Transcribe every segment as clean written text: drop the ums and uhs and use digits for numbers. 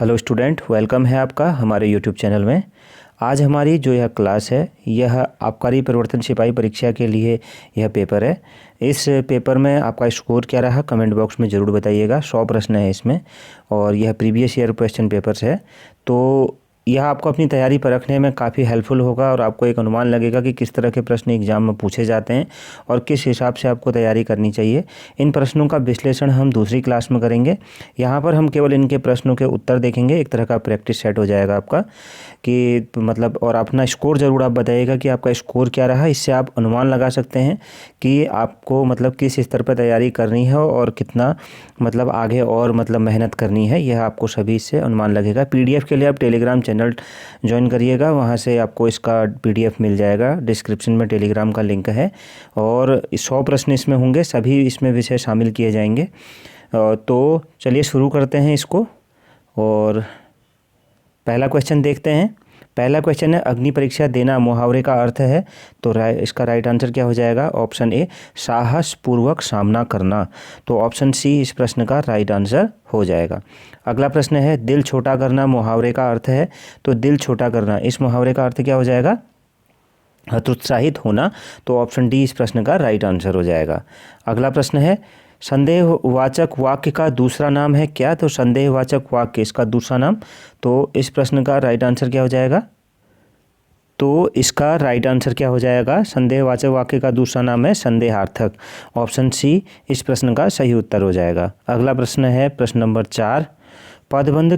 Hello student, welcome है आपका हमारे यूट्यूब चैनल में। आज हमारी जो यह क्लास है यह आबकारी परिवर्तन सिपाही परीक्षा के लिए यह पेपर है। इस पेपर में आपका स्कोर क्या रहा कमेंट बॉक्स में ज़रूर बताइएगा। 100 प्रश्न है इसमें और यह प्रीवियस ईयर क्वेश्चन पेपर्स है, तो यह आपको अपनी तैयारी परखने में काफ़ी हेल्पफुल होगा और आपको एक अनुमान लगेगा कि किस तरह के प्रश्न एग्जाम में पूछे जाते हैं और किस हिसाब से आपको तैयारी करनी चाहिए। इन प्रश्नों का विश्लेषण हम दूसरी क्लास में करेंगे। यहाँ पर हम केवल इनके प्रश्नों के उत्तर देखेंगे। एक तरह का प्रैक्टिस सेट हो जाएगा आपका कि मतलब, और अपना स्कोर ज़रूर आप बताइएगा कि आपका स्कोर क्या रहा। इससे आप अनुमान लगा सकते हैं कि आपको मतलब किस स्तर पर तैयारी करनी है और कितना मतलब आगे और मतलब मेहनत करनी है, यह आपको सभी से अनुमान लगेगा। पीडीएफ के लिए आप टेलीग्राम चैनल ज्वाइन करिएगा, वहाँ से आपको इसका पीडीएफ मिल जाएगा। डिस्क्रिप्शन में टेलीग्राम का लिंक है और 100 प्रश्न इसमें होंगे, सभी इसमें विषय शामिल किए जाएंगे। तो चलिए शुरू करते हैं इसको। और पहला क्वेश्चन देखते हैं। पहला क्वेश्चन है अग्नि परीक्षा देना मुहावरे का अर्थ है, तो इसका राइट आंसर क्या हो जाएगा? ऑप्शन ए साहस पूर्वक सामना करना, तो ऑप्शन सी इस प्रश्न का राइट आंसर हो जाएगा। अगला प्रश्न है दिल छोटा करना मुहावरे का अर्थ है, तो दिल छोटा करना इस मुहावरे का अर्थ क्या हो जाएगा? हतोत्साहित होना, तो ऑप्शन डी इस प्रश्न का राइट आंसर हो जाएगा। अगला प्रश्न है संदेहवाचक वाक्य का दूसरा नाम है क्या? तो संदेहवाचक वाक्य इसका दूसरा नाम, तो इस प्रश्न का राइट आंसर क्या हो जाएगा? तो इसका राइट आंसर क्या हो जाएगा? संदेहवाचक वाक्य का दूसरा नाम है संदेहार्थक, ऑप्शन सी इस प्रश्न का सही उत्तर हो जाएगा। अगला प्रश्न है प्रश्न नंबर 4, पदबंध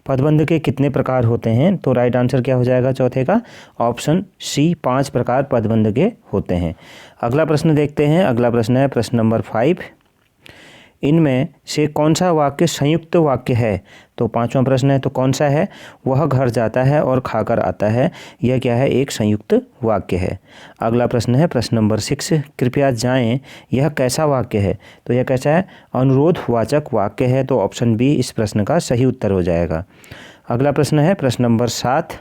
पदबंध के कितने प्रकार होते हैं? तो राइट आंसर क्या हो जाएगा चौथे का? ऑप्शन सी 5 प्रकार पदबंध के होते हैं। अगला प्रश्न देखते हैं। अगला प्रश्न है प्रश्न नंबर 5, इनमें से कौन सा वाक्य संयुक्त वाक्य है? तो 5वां प्रश्न है, तो कौन सा है? वह घर जाता है और खाकर आता है, यह क्या है? एक संयुक्त वाक्य है। अगला प्रश्न है प्रश्न नंबर 6, कृपया जाएं, यह कैसा वाक्य है? तो यह कैसा है? अनुरोधवाचक वाक्य है, तो ऑप्शन बी इस प्रश्न का सही उत्तर हो जाएगा। अगला प्रश्न है प्रश्न नंबर 7,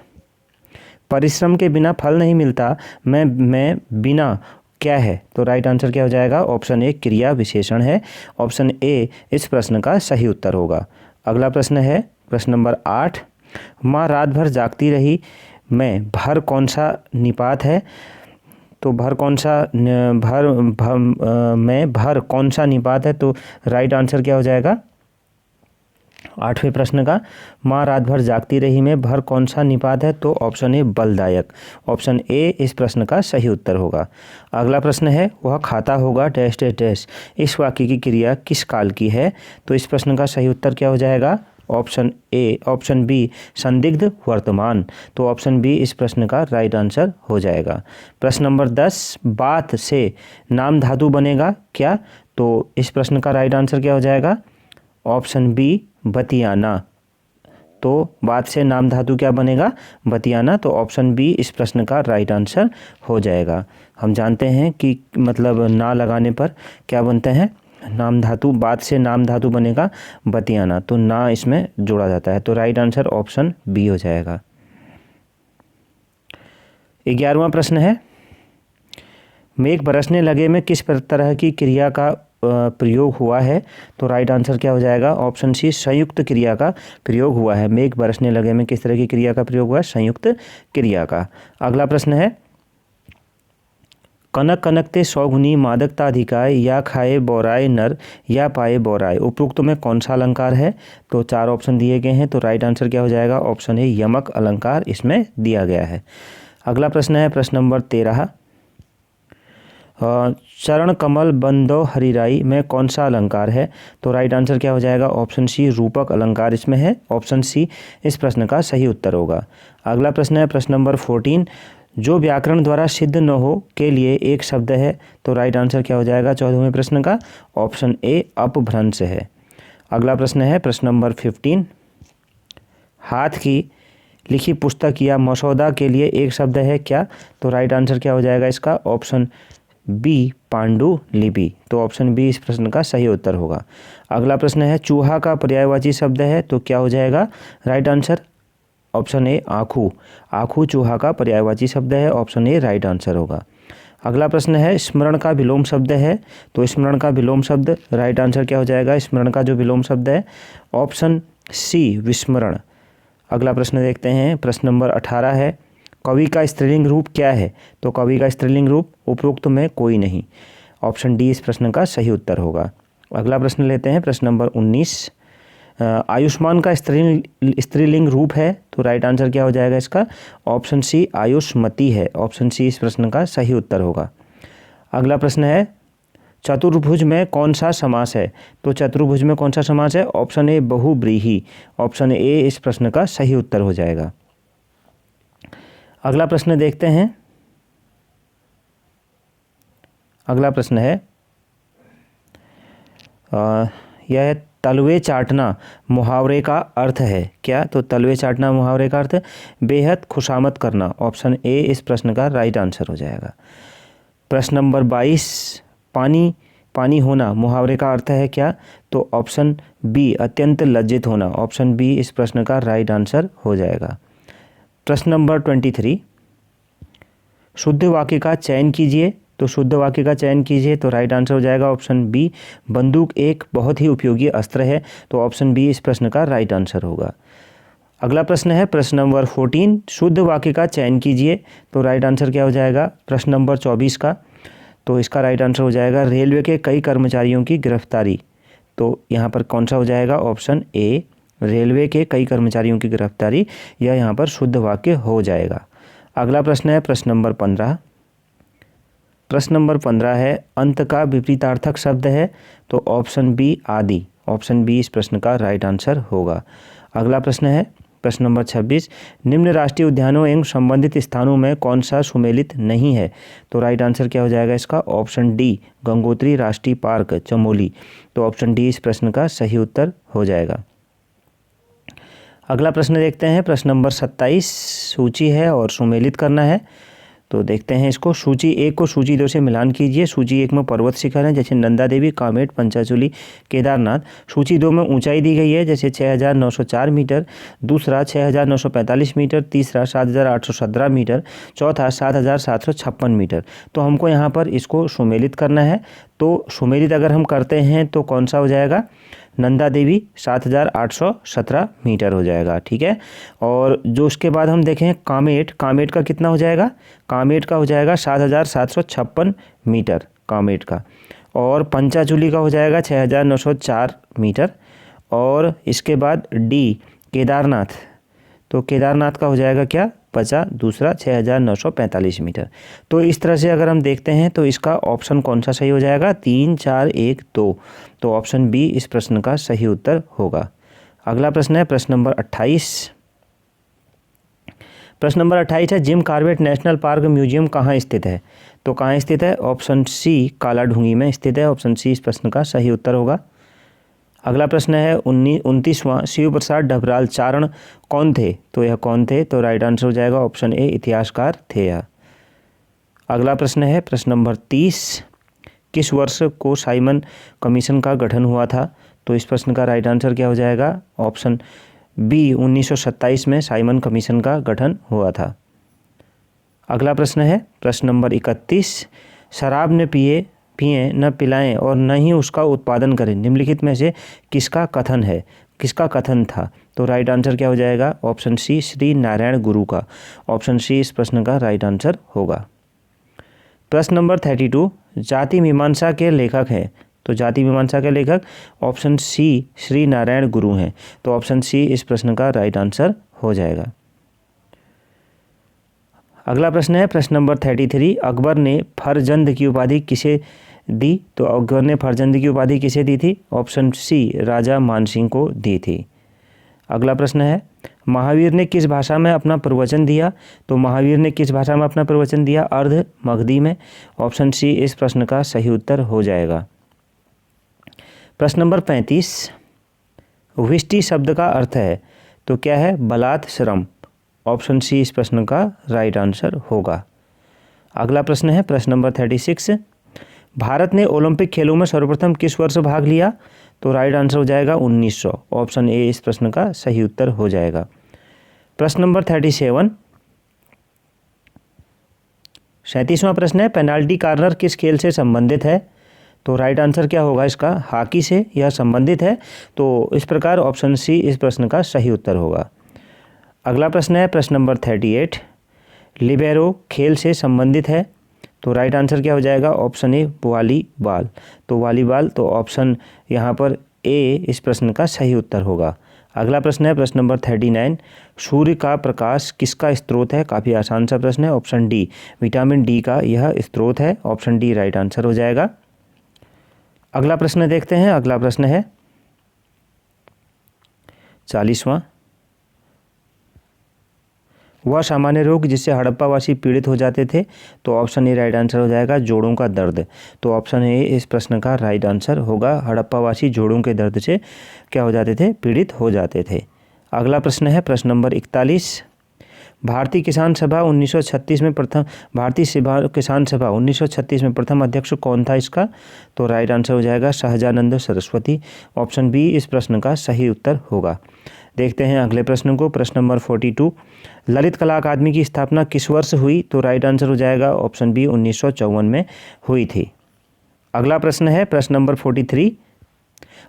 परिश्रम के बिना फल नहीं मिलता, मैं बिना क्या है? तो राइट आंसर क्या हो जाएगा? ऑप्शन ए क्रिया विशेषण है, ऑप्शन ए इस प्रश्न का सही उत्तर होगा। अगला प्रश्न है प्रश्न नंबर 8, माँ रात भर जागती रही, मैं भर कौन सा निपात है? तो भर कौन सा में भर कौन सा निपात है? तो राइट आंसर क्या हो जाएगा 8वें प्रश्न का? माँ रात भर जागती रही में भर कौन सा निपात है? तो ऑप्शन ए बलदायक, ऑप्शन ए इस प्रश्न का सही उत्तर होगा। अगला प्रश्न है वह खाता होगा डैश डैश डैश, इस वाक्य की क्रिया किस काल की है? तो इस प्रश्न का सही उत्तर क्या हो जाएगा? ऑप्शन बी संदिग्ध वर्तमान, तो ऑप्शन बी इस प्रश्न का राइट आंसर हो जाएगा। प्रश्न नंबर 10, बात से नाम धातु बनेगा क्या? तो इस प्रश्न का राइट आंसर क्या हो जाएगा? ऑप्शन बी बतियाना, तो बात से नाम धातु क्या बनेगा? बतियाना, तो ऑप्शन बी इस प्रश्न का राइट आंसर हो जाएगा। हम जानते हैं कि मतलब ना लगाने पर क्या बनते हैं? नाम धातु, बात से नाम धातु बनेगा बतियाना, तो ना इसमें जोड़ा जाता है, तो राइट आंसर ऑप्शन बी हो जाएगा। 11वां प्रश्न है मेघ बरसने लगे में किस तरह की क्रिया का प्रयोग हुआ है? तो राइट आंसर क्या हो जाएगा? ऑप्शन सी संयुक्त क्रिया का प्रयोग हुआ है। मेघ बरसने लगे में किस तरह की क्रिया का प्रयोग हुआ है? संयुक्त क्रिया का। अगला प्रश्न है कनक कनकते सौगुनी मादकता अधिकाय, या खाए बोराय नर या पाए बोराय, उपरोक्त में कौन सा अलंकार है? तो 4 ऑप्शन दिए गए हैं, तो राइट आंसर क्या हो जाएगा? ऑप्शन ए यमक अलंकार इसमें दिया गया है। अगला प्रश्न है प्रश्न नंबर 13, चरण कमल बंदो हरिराई में कौन सा अलंकार है? तो राइट आंसर क्या हो जाएगा? ऑप्शन सी रूपक अलंकार इसमें है, ऑप्शन सी इस प्रश्न का सही उत्तर होगा। अगला प्रश्न है प्रश्न नंबर 14, जो व्याकरण द्वारा सिद्ध न हो के लिए एक शब्द है, तो राइट आंसर क्या हो जाएगा 14वें प्रश्न का? ऑप्शन ए अपभ्रंश है। अगला प्रश्न है प्रश्न नंबर 15, हाथ की लिखी पुस्तक या मसौदा के लिए एक शब्द है क्या? तो राइट आंसर क्या हो जाएगा इसका? ऑप्शन बी पांडुलिपि, तो ऑप्शन बी इस प्रश्न का सही उत्तर होगा। अगला प्रश्न है चूहा का पर्यायवाची शब्द है, तो क्या हो जाएगा राइट आंसर? ऑप्शन ए आँखू, आँखू चूहा का पर्यायवाची शब्द है, ऑप्शन ए राइट आंसर होगा। अगला प्रश्न है स्मरण का विलोम शब्द है, तो स्मरण का विलोम शब्द राइट आंसर क्या हो जाएगा? स्मरण का जो विलोम शब्द है ऑप्शन सी विस्मरण। अगला प्रश्न देखते हैं, प्रश्न नंबर 18 है कवि का स्त्रीलिंग रूप क्या है? तो कवि का स्त्रीलिंग रूप उपरोक्त में कोई नहीं। ऑप्शन डी इस प्रश्न का सही उत्तर होगा। अगला प्रश्न लेते हैं, प्रश्न नंबर 19, आयुष्मान का स्त्रीलिंग रूप है, तो राइट आंसर क्या हो जाएगा इसका? ऑप्शन सी आयुष्मती है। ऑप्शन सी इस प्रश्न का सही उत्तर होगा। अगला प्रश्न है चतुर्भुज में कौन सा समास है? तो चतुर्भुज में कौन सा समास है? Option A बहुव्रीहि। ऑप्शन ए इस प्रश्न का सही उत्तर हो जाएगा। अगला प्रश्न देखते हैं, अगला प्रश्न है यह तलवे चाटना मुहावरे का अर्थ है क्या? तो तलवे चाटना मुहावरे का अर्थ बेहद खुशामद करना। ऑप्शन ए इस प्रश्न का राइट आंसर हो जाएगा। प्रश्न नंबर 22, पानी पानी होना मुहावरे का अर्थ है क्या? तो ऑप्शन बी अत्यंत लज्जित होना। ऑप्शन बी इस प्रश्न का राइट आंसर हो जाएगा। प्रश्न नंबर 23, शुद्ध वाक्य का चयन कीजिए, तो शुद्ध वाक्य का चयन कीजिए, तो राइट आंसर हो जाएगा ऑप्शन बी बंदूक एक बहुत ही उपयोगी अस्त्र है। तो ऑप्शन बी इस प्रश्न का राइट आंसर होगा। अगला प्रश्न है प्रश्न नंबर 14, शुद्ध वाक्य का चयन कीजिए, तो राइट आंसर क्या हो जाएगा? प्रश्न नंबर 24 का, तो इसका राइट आंसर हो जाएगा रेलवे के कई कर्मचारियों की गिरफ्तारी। तो यहाँ पर कौन सा हो जाएगा? ऑप्शन ए रेलवे के कई कर्मचारियों की गिरफ्तारी, यह यहाँ पर शुद्ध वाक्य हो जाएगा। अगला प्रश्न है प्रश्न नंबर 15, प्रश्न नंबर 15 है अंत का विपरीतार्थक शब्द है, तो ऑप्शन बी आदि। ऑप्शन बी इस प्रश्न का राइट आंसर होगा। अगला प्रश्न है प्रश्न नंबर 26, निम्न राष्ट्रीय उद्यानों एवं संबंधित स्थानों में कौन सा सुमेलित नहीं है? तो राइट आंसर क्या हो जाएगा इसका? ऑप्शन डी गंगोत्री राष्ट्रीय पार्क चमोली। तो ऑप्शन डी इस प्रश्न का सही उत्तर हो जाएगा। अगला प्रश्न देखते हैं, प्रश्न नंबर 27, सूची है और सुमेलित करना है, तो देखते हैं इसको। सूची 1 को सूची 2 से मिलान कीजिए। सूची 1 में पर्वत शिखर है जैसे नंदा देवी, कामेट, पंचाचूली, केदारनाथ। सूची 2 में ऊंचाई दी गई है जैसे 6904 मीटर, दूसरा 6945 मीटर, तीसरा 7817 मीटर, चौथा 7756 मीटर। तो हमको यहाँ पर इसको सुमेलित करना है, तो सुमेलित अगर हम करते हैं तो कौन सा हो जाएगा? नंदा देवी 7817 मीटर हो जाएगा, ठीक है। और जो उसके बाद हम देखें कामेट, कामेट का कितना हो जाएगा? कामेट का हो जाएगा 7756 मीटर कामेट का। और पंचाचूली का हो जाएगा 6904 मीटर। और इसके बाद डी केदारनाथ, तो केदारनाथ का हो जाएगा क्या? 50, दूसरा 6945 मीटर। तो इस तरह से अगर हम देखते हैं तो इसका ऑप्शन कौन सा सही हो जाएगा? 3, 4, 1, 2। तो ऑप्शन बी इस प्रश्न का सही उत्तर होगा। अगला प्रश्न है प्रश्न नंबर 28। प्रश्न नंबर 28 है Jim Corbett national park museum कहाँ स्थित है? तो कहाँ स्थित है? ऑप्शन सी कालाढूंगी में स्थित है। ऑप्शन सी इस प्रश्न का सही उत्तर होगा। अगला प्रश्न है 29वां, शिव प्रसाद डबराल चारण कौन थे? तो यह कौन थे? तो राइट आंसर हो जाएगा ऑप्शन ए इतिहासकार थे यह। अगला प्रश्न है प्रश्न नंबर 30, किस वर्ष को साइमन कमीशन का गठन हुआ था? तो इस प्रश्न का राइट आंसर क्या हो जाएगा? ऑप्शन बी 1927 में साइमन कमीशन का गठन हुआ था। अगला प्रश्न है प्रश्न नंबर 31, शराब न पिए न पिलाएं और न ही उसका उत्पादन करें, निम्नलिखित में से किसका कथन है? किसका कथन था? तो राइट आंसर क्या हो जाएगा? ऑप्शन सी श्री नारायण गुरु का। ऑप्शन सी इस प्रश्न का राइट आंसर होगा। प्रश्न नंबर 32, जाति मीमांसा के लेखक हैं, तो जाति मीमांसा के लेखक ऑप्शन सी श्री नारायण गुरु हैं। तो ऑप्शन सी इस प्रश्न का राइट आंसर हो जाएगा। अगला प्रश्न है प्रश्न नंबर 33, अकबर ने फरजंद की उपाधि किसे दी? तो अकबर ने फरजंद की उपाधि किसे दी थी? ऑप्शन सी राजा मानसिंह को दी थी। अगला प्रश्न है महावीर ने किस भाषा में अपना प्रवचन दिया? तो महावीर ने किस भाषा में अपना प्रवचन दिया? अर्ध मगधी में। ऑप्शन सी इस प्रश्न का सही उत्तर हो जाएगा। प्रश्न नंबर 35, विष्टि शब्द का अर्थ है, तो क्या है? बलात् श्रम। ऑप्शन सी इस प्रश्न का राइट आंसर होगा। अगला प्रश्न है प्रश्न नंबर 36, भारत ने ओलंपिक खेलों में सर्वप्रथम किस वर्ष भाग लिया? तो राइट आंसर हो जाएगा 1900। ऑप्शन ए इस प्रश्न का सही उत्तर हो जाएगा। प्रश्न नंबर 37, 37वां प्रश्न है, पेनाल्टी कॉर्नर किस खेल से संबंधित है? तो राइट आंसर क्या होगा इसका? हॉकी से यह संबंधित है। तो इस प्रकार ऑप्शन सी इस प्रश्न का सही उत्तर होगा। अगला प्रश्न है प्रश्न नंबर 38, लिबेरो खेल से संबंधित है। तो राइट आंसर क्या हो जाएगा? Option A volleyball. तो वॉलीबॉल, तो ऑप्शन यहाँ पर ए इस प्रश्न का सही उत्तर होगा। अगला प्रश्न है प्रश्न नंबर 39, सूर्य का प्रकाश किसका स्रोत है? काफ़ी आसान सा प्रश्न है। ऑप्शन डी विटामिन डी का यह स्रोत है। ऑप्शन डी राइट आंसर हो जाएगा। अगला प्रश्न देखते हैं। अगला प्रश्न है 40वां, वह सामान्य रोग जिससे हड़प्पावासी पीड़ित हो जाते थे। तो ऑप्शन ए राइट आंसर हो जाएगा, जोड़ों का दर्द। तो ऑप्शन ए इस प्रश्न का राइट आंसर होगा। हड़प्पावासी जोड़ों के दर्द से क्या हो जाते थे? पीड़ित हो जाते थे। अगला प्रश्न है प्रश्न नंबर 41, भारतीय किसान सभा 1936 में प्रथम किसान सभा 1936 में प्रथम अध्यक्ष कौन था इसका? तो राइट आंसर हो जाएगा सहजानंद सरस्वती। ऑप्शन बी इस प्रश्न का सही उत्तर होगा। देखते हैं अगले प्रश्न को। प्रश्न नंबर 42, ललित कला अकादमी की स्थापना किस वर्ष हुई? तो राइट आंसर हो जाएगा ऑप्शन बी 1954 में हुई थी। अगला प्रश्न है प्रश्न नंबर 43,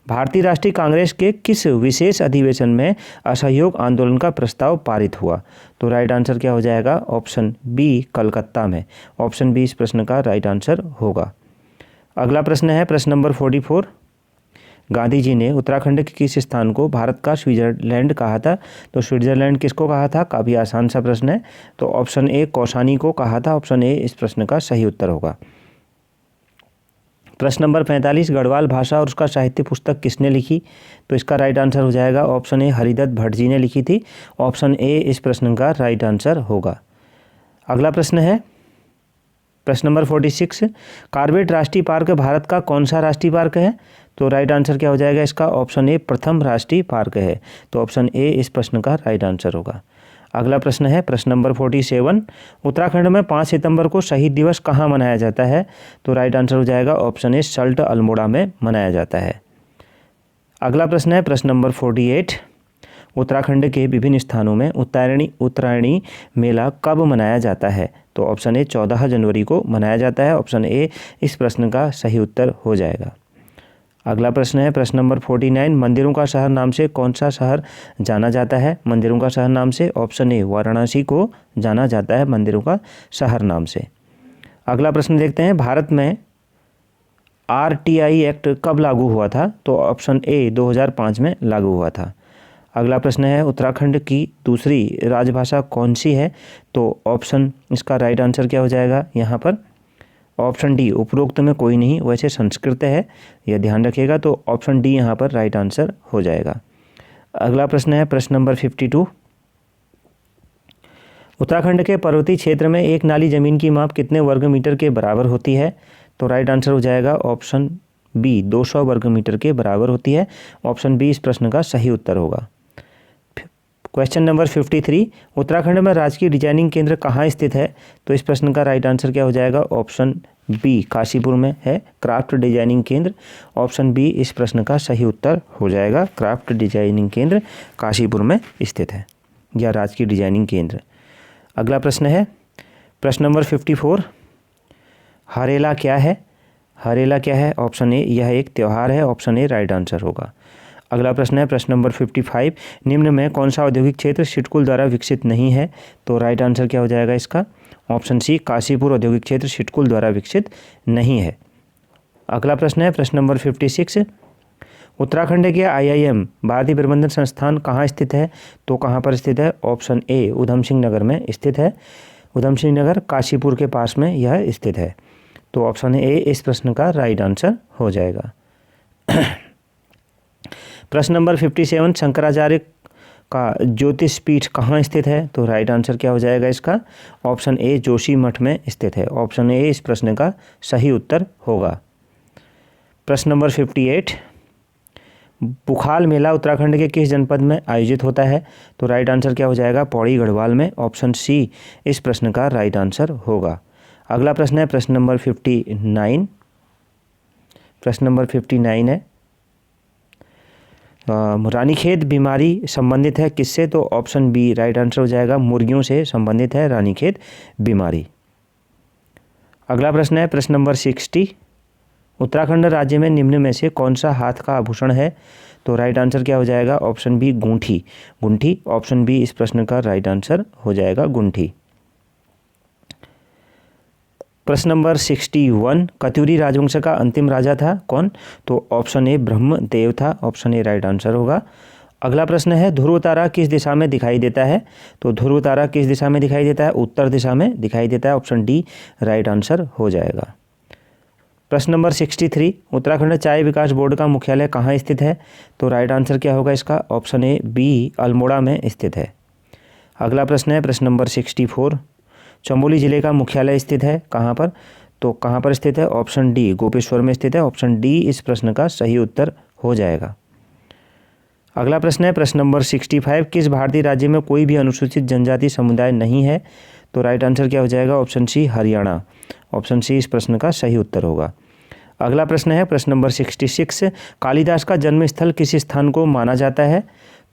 भारतीय राष्ट्रीय कांग्रेस के किस विशेष अधिवेशन में असहयोग आंदोलन का प्रस्ताव पारित हुआ? तो राइट आंसर क्या हो जाएगा? ऑप्शन बी कलकत्ता में। ऑप्शन बी इस प्रश्न का राइट आंसर होगा। अगला प्रश्न है प्रश्न नंबर 44, गांधी जी ने उत्तराखंड के किस स्थान को भारत का स्विट्जरलैंड कहा था? तो स्विट्जरलैंड किसको कहा था? काफ़ी आसान सा प्रश्न है। तो ऑप्शन ए कौसानी को कहा था। ऑप्शन ए इस प्रश्न का सही उत्तर होगा। प्रश्न नंबर 45, गढ़वाल भाषा और उसका साहित्य पुस्तक किसने लिखी? तो इसका राइट आंसर हो जाएगा ऑप्शन ए हरिदत्त भट्ट जी ने लिखी थी। ऑप्शन ए इस प्रश्न का राइट आंसर होगा। अगला प्रश्न है प्रश्न नंबर 46, कॉर्बेट राष्ट्रीय पार्क भारत का कौन सा राष्ट्रीय पार्क है? तो राइट आंसर क्या हो जाएगा इसका? ऑप्शन ए प्रथम राष्ट्रीय पार्क है। तो ऑप्शन ए इस प्रश्न का राइट आंसर होगा। अगला प्रश्न है प्रश्न नंबर 47, उत्तराखंड में 5 सितंबर को शहीद दिवस कहाँ मनाया जाता है? तो राइट आंसर हो जाएगा ऑप्शन ए सल्ट अल्मोड़ा में मनाया जाता है। अगला प्रश्न है प्रश्न नंबर 48, उत्तराखंड के विभिन्न स्थानों में उत्तरायणी मेला कब मनाया जाता है? तो ऑप्शन ए 14 जनवरी को मनाया जाता है। ऑप्शन ए इस प्रश्न का सही उत्तर हो जाएगा। अगला प्रश्न है प्रश्न नंबर 49, मंदिरों का शहर नाम से कौन सा शहर जाना जाता है? मंदिरों का शहर नाम से ऑप्शन ए वाराणसी को जाना जाता है मंदिरों का शहर नाम से। अगला प्रश्न देखते हैं, भारत में RTI एक्ट कब लागू हुआ था? तो ऑप्शन ए 2005 में लागू हुआ था। अगला प्रश्न है, उत्तराखंड की दूसरी राजभाषा कौन सी है? तो ऑप्शन इसका राइट आंसर क्या हो जाएगा यहाँ पर? ऑप्शन डी उपरोक्त में कोई नहीं, वैसे संस्कृत है, यह ध्यान रखिएगा। तो ऑप्शन डी यहाँ पर राइट आंसर हो जाएगा। अगला प्रश्न है प्रश्न नंबर 52, उत्तराखंड के पर्वतीय क्षेत्र में एक नाली जमीन की माप कितने वर्ग मीटर के बराबर होती है? तो राइट आंसर हो जाएगा ऑप्शन बी 200 वर्ग मीटर के बराबर होती है। ऑप्शन बी इस प्रश्न का सही उत्तर होगा। क्वेश्चन नंबर 53, उत्तराखंड में राजकीय डिजाइनिंग केंद्र कहाँ स्थित है? तो इस प्रश्न का राइट आंसर क्या हो जाएगा? ऑप्शन बी काशीपुर में है क्राफ्ट डिजाइनिंग केंद्र। ऑप्शन बी इस प्रश्न का सही उत्तर हो जाएगा। क्राफ्ट डिजाइनिंग केंद्र काशीपुर में स्थित है या राजकीय डिजाइनिंग केंद्र। अगला प्रश्न है प्रश्न नंबर 54, हरेला क्या है? हरेला क्या है? ऑप्शन ए यह एक त्यौहार है। ऑप्शन ए राइट आंसर होगा। अगला प्रश्न है प्रश्न नंबर 55, निम्न में कौन सा औद्योगिक क्षेत्र सिडकुल द्वारा विकसित नहीं है? तो राइट आंसर क्या हो जाएगा इसका? ऑप्शन सी काशीपुर औद्योगिक क्षेत्र सिडकुल द्वारा विकसित नहीं है। अगला प्रश्न है प्रश्न नंबर 56, उत्तराखंड के IIM भारतीय प्रबंधन संस्थान कहाँ स्थित है? तो कहाँ पर स्थित है? ऑप्शन ए उधम सिंह नगर में स्थित है। उधम सिंह नगर काशीपुर के पास में यह स्थित है। तो ऑप्शन ए इस प्रश्न का राइट आंसर हो जाएगा। प्रश्न नंबर 57, शंकराचार्य का ज्योतिष पीठ कहाँ स्थित है? तो राइट आंसर क्या हो जाएगा इसका? ऑप्शन ए जोशी मठ में स्थित है। ऑप्शन ए इस प्रश्न का सही उत्तर होगा। प्रश्न नंबर 58, बुखाल मेला उत्तराखंड के किस जनपद में आयोजित होता है? तो राइट आंसर क्या हो जाएगा? पौड़ी गढ़वाल में। ऑप्शन सी इस प्रश्न का राइट आंसर होगा। अगला प्रश्न है प्रश्न नंबर 59। प्रश्न नंबर 59 है, रानीखेत बीमारी संबंधित है किससे? तो ऑप्शन बी राइट आंसर हो जाएगा, मुर्गियों से संबंधित है रानीखेत बीमारी। अगला प्रश्न है प्रश्न नंबर 60। उत्तराखंड राज्य में निम्न में से कौन सा हाथ का आभूषण है? तो राइट आंसर क्या हो जाएगा? ऑप्शन बी गूंठी। गूंठी ऑप्शन बी इस प्रश्न का राइट आंसर हो जाएगा, गूंठी। प्रश्न नंबर 61। कत्यूरी राजवंश का अंतिम राजा था कौन? तो ऑप्शन ए ब्रह्मदेव था। ऑप्शन ए राइट आंसर होगा। अगला प्रश्न है ध्रुव तारा किस दिशा में दिखाई देता है? तो ध्रुव तारा किस दिशा में दिखाई देता है? उत्तर दिशा में दिखाई देता है। ऑप्शन डी राइट आंसर हो जाएगा। प्रश्न नंबर 63। उत्तराखंड चाय विकास बोर्ड का मुख्यालय कहाँ स्थित है? तो राइट आंसर क्या होगा इसका? ऑप्शन ए बी अल्मोड़ा में स्थित है। अगला प्रश्न है प्रश्न नंबर 64। चमोली जिले का मुख्यालय स्थित है कहाँ पर? तो कहाँ पर स्थित है? ऑप्शन डी गोपेश्वर में स्थित है। ऑप्शन डी इस प्रश्न का सही उत्तर हो जाएगा। अगला प्रश्न है प्रश्न नंबर 65। किस भारतीय राज्य में कोई भी अनुसूचित जनजाति समुदाय नहीं है? तो राइट आंसर क्या हो जाएगा? Option C Haryana. Option C इस प्रश्न का सही उत्तर होगा। अगला प्रश्न है प्रश्न नंबर 66। कालिदास का जन्म स्थल किस स्थान को माना जाता है?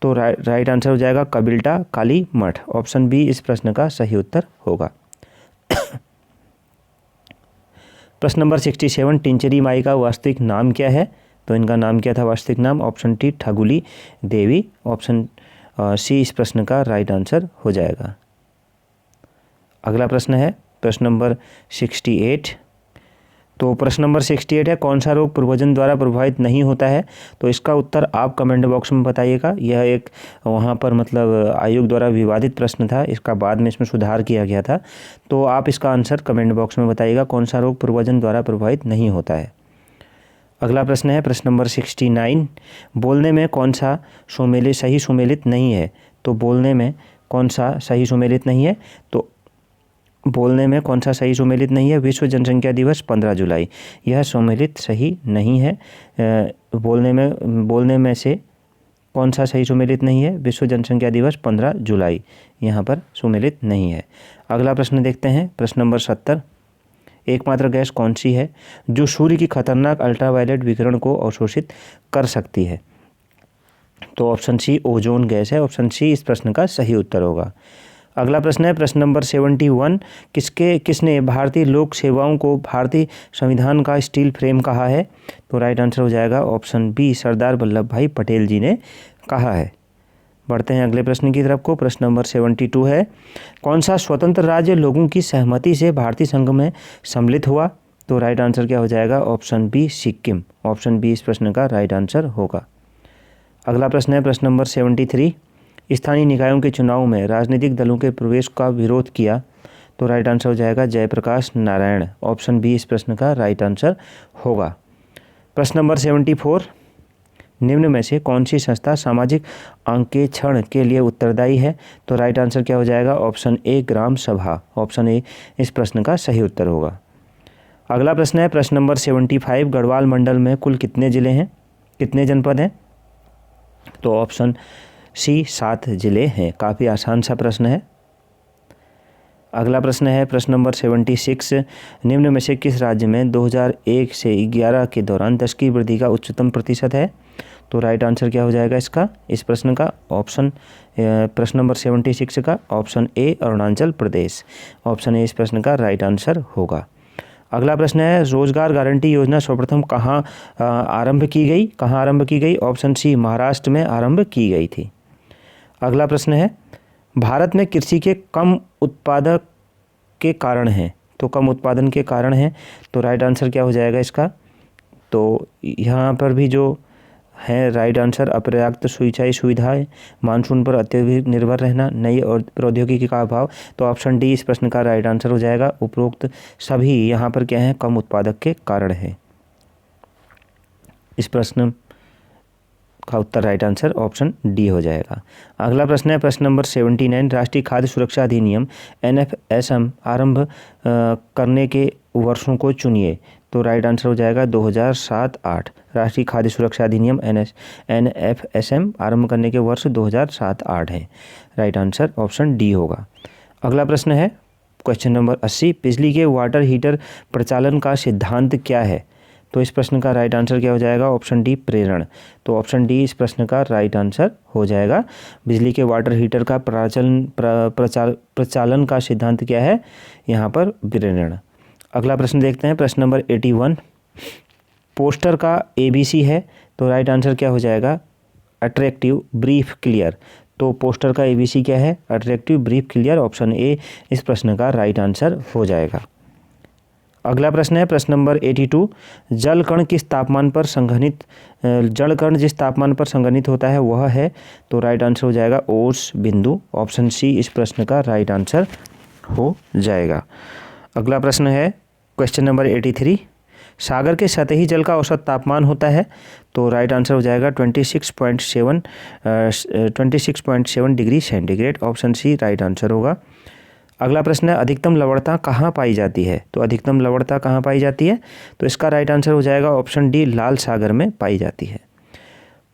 तो राइट आंसर हो जाएगा कबिल्टा काली मठ। ऑप्शन बी इस प्रश्न का सही उत्तर होगा। प्रश्न नंबर 67। टिंचरी माई का वास्तविक नाम क्या है? तो इनका नाम क्या था वास्तविक नाम? ऑप्शन टी ठगुली देवी। ऑप्शन सी इस प्रश्न का राइट आंसर हो जाएगा। अगला प्रश्न है प्रश्न नंबर 68। तो प्रश्न नंबर 68 है कौन सा रोग पूर्वजन द्वारा प्रभावित नहीं होता है? तो इसका उत्तर आप कमेंट बॉक्स में बताइएगा। यह एक वहाँ पर मतलब आयोग द्वारा विवादित प्रश्न था, इसका बाद में इसमें सुधार किया गया था। तो आप इसका आंसर कमेंट बॉक्स में बताइएगा कौन सा रोग पूर्वजन द्वारा प्रभावित नहीं होता है। अगला प्रश्न है प्रश्न नंबर 69। बोलने में कौन सा सही सुमेलित नहीं है? तो बोलने में कौन सा सही सुमेलित नहीं है? तो बोलने में कौन सा सही सुमेलित नहीं है? विश्व जनसंख्या दिवस 15 जुलाई, यह सुमेलित सही नहीं है। बोलने में से कौन सा सही सुमेलित नहीं है? विश्व जनसंख्या दिवस 15 जुलाई, यहाँ पर सुमेलित नहीं है। अगला प्रश्न देखते हैं प्रश्न नंबर 70। एकमात्र गैस कौन सी है जो सूर्य की खतरनाक अल्ट्रावायलेट विकिरण को अवशोषित कर सकती है? तो ऑप्शन सी ओजोन गैस है। ऑप्शन सी इस प्रश्न का सही उत्तर होगा। अगला प्रश्न है प्रश्न नंबर 71। किसने भारतीय लोक सेवाओं को भारतीय संविधान का स्टील फ्रेम कहा है? तो राइट आंसर हो जाएगा ऑप्शन बी सरदार वल्लभ भाई पटेल जी ने कहा है। बढ़ते हैं अगले प्रश्न की तरफ को। प्रश्न नंबर 72 है कौन सा स्वतंत्र राज्य लोगों की सहमति से भारतीय संघ में सम्मिलित हुआ? तो राइट आंसर क्या हो जाएगा? Option B Sikkim. Option B इस प्रश्न का राइट आंसर होगा। अगला प्रश्न है प्रश्न नंबर 73। स्थानीय निकायों के चुनाव में राजनीतिक दलों के प्रवेश का विरोध किया? तो राइट आंसर हो जाएगा जयप्रकाश नारायण। ऑप्शन बी इस प्रश्न का राइट आंसर होगा। प्रश्न नंबर 74। निम्न में से कौन सी संस्था सामाजिक अंकेक्षण के लिए उत्तरदायी है? तो राइट आंसर क्या हो जाएगा? ऑप्शन ए ग्राम सभा। ऑप्शन ए इस प्रश्न का सही उत्तर होगा। अगला प्रश्न है प्रश्न नंबर 75। गढ़वाल मंडल में कुल कितने जिले हैं, कितने जनपद हैं? तो ऑप्शन सी 7 जिले हैं। काफ़ी आसान सा प्रश्न है। अगला प्रश्न है प्रश्न नंबर 76। निम्न में से किस राज्य में 2001 से 11 के दौरान 10 की वृद्धि का उच्चतम प्रतिशत है? तो राइट आंसर क्या हो जाएगा इसका, इस प्रश्न का? ऑप्शन प्रश्न नंबर 76 का option A Arunachal Pradesh. Option A इस प्रश्न का राइट आंसर होगा। अगला प्रश्न है रोजगार गारंटी योजना सर्वप्रथम कहाँ आरंभ की गई? कहाँ आरंभ की गई? ऑप्शन सी महाराष्ट्र में आरंभ की गई थी। अगला प्रश्न है भारत में कृषि के कम उत्पादक के कारण हैं? तो कम उत्पादन के कारण हैं, तो राइट आंसर क्या हो जाएगा इसका? तो यहाँ पर भी जो है राइट आंसर अपर्याप्त सिंचाई सुविधाएं, मानसून पर अत्यधिक निर्भर रहना, नई और प्रौद्योगिकी का अभाव। तो ऑप्शन डी इस प्रश्न का राइट आंसर हो जाएगा। उपरोक्त सभी यहाँ पर क्या है, कम उत्पादक के कारण है। इस प्रश्न का उत्तर राइट आंसर ऑप्शन डी हो जाएगा। अगला प्रश्न है प्रश्न नंबर 79। राष्ट्रीय खाद्य सुरक्षा अधिनियम NFSM आरंभ करने के वर्षों को चुनिए। तो राइट आंसर हो जाएगा 2007-08। राष्ट्रीय खाद्य सुरक्षा अधिनियम NFSM आरंभ करने के वर्ष 2007-08 है। राइट आंसर ऑप्शन डी होगा। अगला प्रश्न है क्वेश्चन नंबर 80। बिजली के वाटर हीटर प्रचालन का सिद्धांत क्या है? तो इस प्रश्न का राइट आंसर क्या हो जाएगा? ऑप्शन डी प्रेरण। तो ऑप्शन डी इस प्रश्न का राइट आंसर हो जाएगा। बिजली के वाटर हीटर का प्रचालन का सिद्धांत क्या है? यहाँ पर प्रेरण। अगला प्रश्न देखते हैं, प्रश्न नंबर 81। पोस्टर का ABC है, तो राइट आंसर क्या हो जाएगा? Attractive, brief, clear. तो पोस्टर का ABC क्या है? Attractive, brief, clear. Option A इस प्रश्न का राइट आंसर हो जाएगा। अगला प्रश्न है प्रश्न नंबर 82। जल कण जिस तापमान पर संघनित होता है वह है, तो राइट आंसर हो जाएगा ओस बिंदु। ऑप्शन सी इस प्रश्न का राइट आंसर हो जाएगा। अगला प्रश्न है क्वेश्चन नंबर 83। सागर के सतही जल का औसत तापमान होता है, तो राइट आंसर हो जाएगा 26.7 degree centigrade. Option C right answer होगा। अगला प्रश्न है अधिकतम लवणता कहाँ पाई जाती है, तो अधिकतम लवणता कहाँ पाई जाती है, तो इसका राइट आंसर हो जाएगा ऑप्शन डी, लाल सागर में पाई जाती है।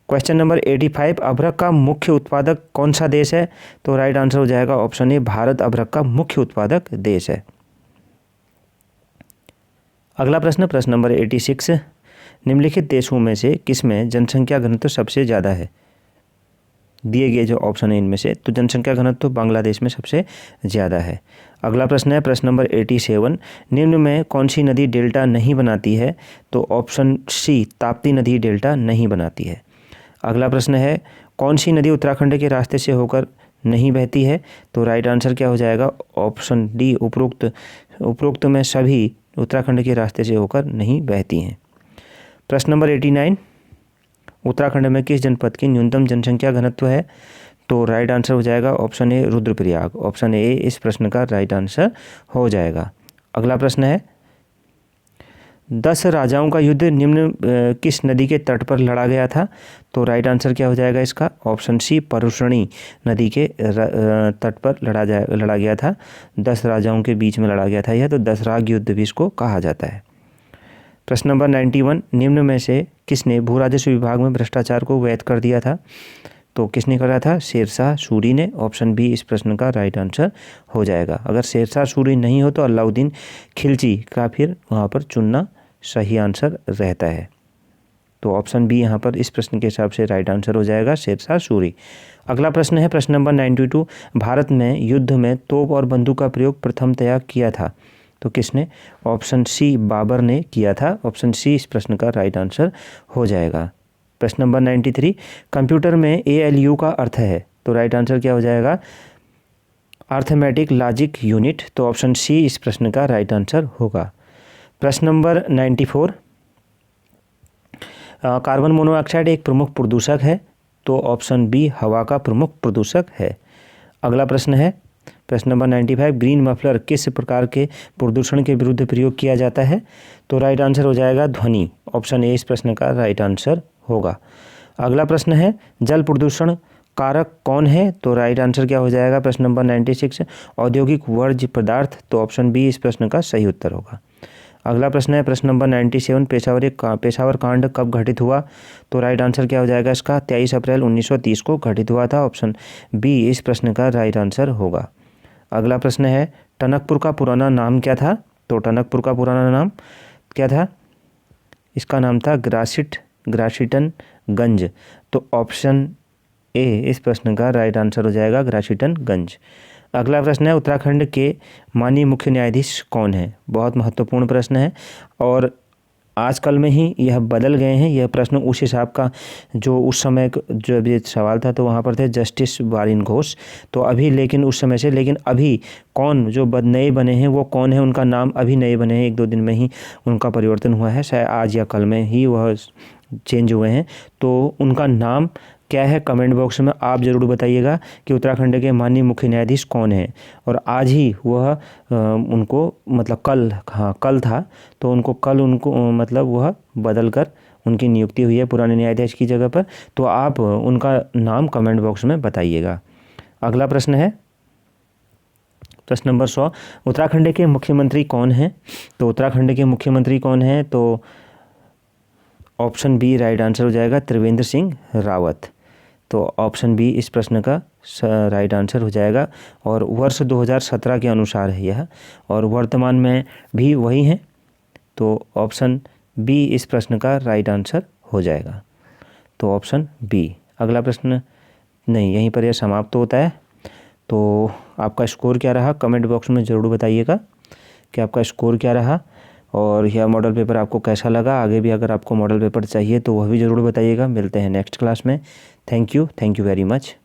Question number 85। अभ्रक का मुख्य उत्पादक कौन सा देश है, तो राइट आंसर हो जाएगा ऑप्शन ए, भारत अभ्रक का मुख्य उत्पादक देश है। अगला प्रश्न प्रश्न नंबर 86। निम्नलिखित देशों में से किसमें जनसंख्या घनत्व सबसे ज़्यादा है? दिए गए जो ऑप्शन है इनमें से, तो जनसंख्या घनत्व बांग्लादेश में सबसे ज़्यादा है। अगला प्रश्न है प्रश्न नंबर 87। निम्न में कौन सी नदी डेल्टा नहीं बनाती है, तो ऑप्शन सी ताप्ती नदी डेल्टा नहीं बनाती है। अगला प्रश्न है कौन सी नदी उत्तराखंड के रास्ते से होकर नहीं बहती है, तो राइट आंसर क्या हो जाएगा? ऑप्शन डी, उपरोक्त में सभी उत्तराखंड के रास्ते से होकर नहीं बहती हैं। प्रश्न नंबर 89। उत्तराखंड में किस जनपद की न्यूनतम जनसंख्या घनत्व है, तो राइट आंसर हो जाएगा option A, Rudraprayag. Option A इस प्रश्न का राइट आंसर हो जाएगा। अगला प्रश्न है 10 राजाओं का युद्ध निम्न किस नदी के तट पर लड़ा गया था, तो राइट आंसर क्या हो जाएगा इसका? ऑप्शन सी, परुष्णी नदी के तट पर लड़ा गया था। 10 राजाओं के बीच में लड़ा गया था यह, तो 10 राग युद्ध भी इसको कहा जाता है। प्रश्न नंबर 91। निम्न में से किसने भू राजस्व विभाग में भ्रष्टाचार को वैध कर दिया था, तो किसने करा था? शेरशाह सूरी ने। ऑप्शन बी इस प्रश्न का राइट आंसर हो जाएगा। अगर शेरशाह सूरी नहीं हो तो अलाउद्दीन खिलजी का फिर वहाँ पर चुनना सही आंसर रहता है। तो ऑप्शन बी यहाँ पर इस प्रश्न के हिसाब से राइट आंसर हो जाएगा, शेरशाह सूरी। अगला प्रश्न है प्रश्न नंबर 92। भारत में युद्ध में तोप और बंदूक का प्रयोग प्रथमतया किया था, तो किसने? ऑप्शन सी, बाबर ने किया था। ऑप्शन सी इस प्रश्न का राइट आंसर हो जाएगा। प्रश्न नंबर 93। कंप्यूटर में ALU का अर्थ है, तो राइट आंसर क्या हो जाएगा? Arithmetic logic unit. तो ऑप्शन सी इस प्रश्न का राइट आंसर होगा। प्रश्न नंबर 94। कार्बन मोनोऑक्साइड एक प्रमुख प्रदूषक है, तो ऑप्शन बी हवा का प्रमुख प्रदूषक है। अगला प्रश्न है प्रश्न नंबर 95। ग्रीन मफलर किस प्रकार के प्रदूषण के विरुद्ध प्रयोग किया जाता है, तो राइट आंसर हो जाएगा ध्वनि। ऑप्शन ए इस प्रश्न का राइट आंसर होगा। अगला प्रश्न है जल प्रदूषण कारक कौन है, तो राइट आंसर क्या हो जाएगा? प्रश्न नंबर 96। औद्योगिक वर्ज्य पदार्थ। तो ऑप्शन बी इस प्रश्न का सही उत्तर होगा। अगला प्रश्न है प्रश्न नंबर 97। पेशावर कांड कब घटित हुआ, तो राइट आंसर क्या हो जाएगा इसका? 23 अप्रैल 1930 को घटित हुआ था। ऑप्शन बी इस प्रश्न का राइट आंसर होगा। अगला प्रश्न है टनकपुर का पुराना नाम क्या था, तो टनकपुर का पुराना नाम क्या था? इसका नाम था ग्रासिटनगंज। तो ऑप्शन ए इस प्रश्न का राइट आंसर हो जाएगा, ग्रासिटनगंज। अगला प्रश्न है उत्तराखंड के माननीय मुख्य न्यायाधीश कौन है? बहुत महत्वपूर्ण प्रश्न है और आजकल में ही यह बदल गए हैं। यह प्रश्न उस हिसाब का जो उस समय जो अभी सवाल था तो वहाँ पर थे जस्टिस वारिन घोष। तो अभी लेकिन उस समय से लेकिन अभी कौन जो नए बने हैं वो कौन है, उनका नाम अभी नए बने हैं, 1-2 दिन में ही उनका परिवर्तन हुआ है, शायद आज या कल में ही वह चेंज हुए हैं। तो उनका नाम क्या है, कमेंट बॉक्स में आप ज़रूर बताइएगा कि उत्तराखंड के माननीय मुख्य न्यायाधीश कौन है। और आज ही वह उनको मतलब कल था, तो उनको मतलब वह बदल कर उनकी नियुक्ति हुई है पुराने न्यायाधीश की जगह पर। तो आप उनका नाम कमेंट बॉक्स में बताइएगा। अगला प्रश्न है प्रश्न नंबर 100। उत्तराखंड के मुख्यमंत्री कौन हैं, तो उत्तराखंड के मुख्यमंत्री कौन हैं, तो ऑप्शन बी राइट आंसर हो जाएगा, त्रिवेंद्र सिंह रावत। तो ऑप्शन बी इस प्रश्न का राइट आंसर हो जाएगा। और वर्ष 2017 के अनुसार है यह, और वर्तमान में भी वही है। तो ऑप्शन बी इस प्रश्न का राइट आंसर हो जाएगा। तो ऑप्शन बी। अगला प्रश्न नहीं, यहीं पर यह समाप्त होता है। तो आपका स्कोर क्या रहा कमेंट बॉक्स में ज़रूर बताइएगा। कि आपका स्कोर क्या रहा और यह मॉडल पेपर आपको कैसा लगा। आगे भी अगर आपको मॉडल पेपर चाहिए तो वह भी ज़रूर बताइएगा। मिलते हैं नेक्स्ट क्लास में। Thank you very much.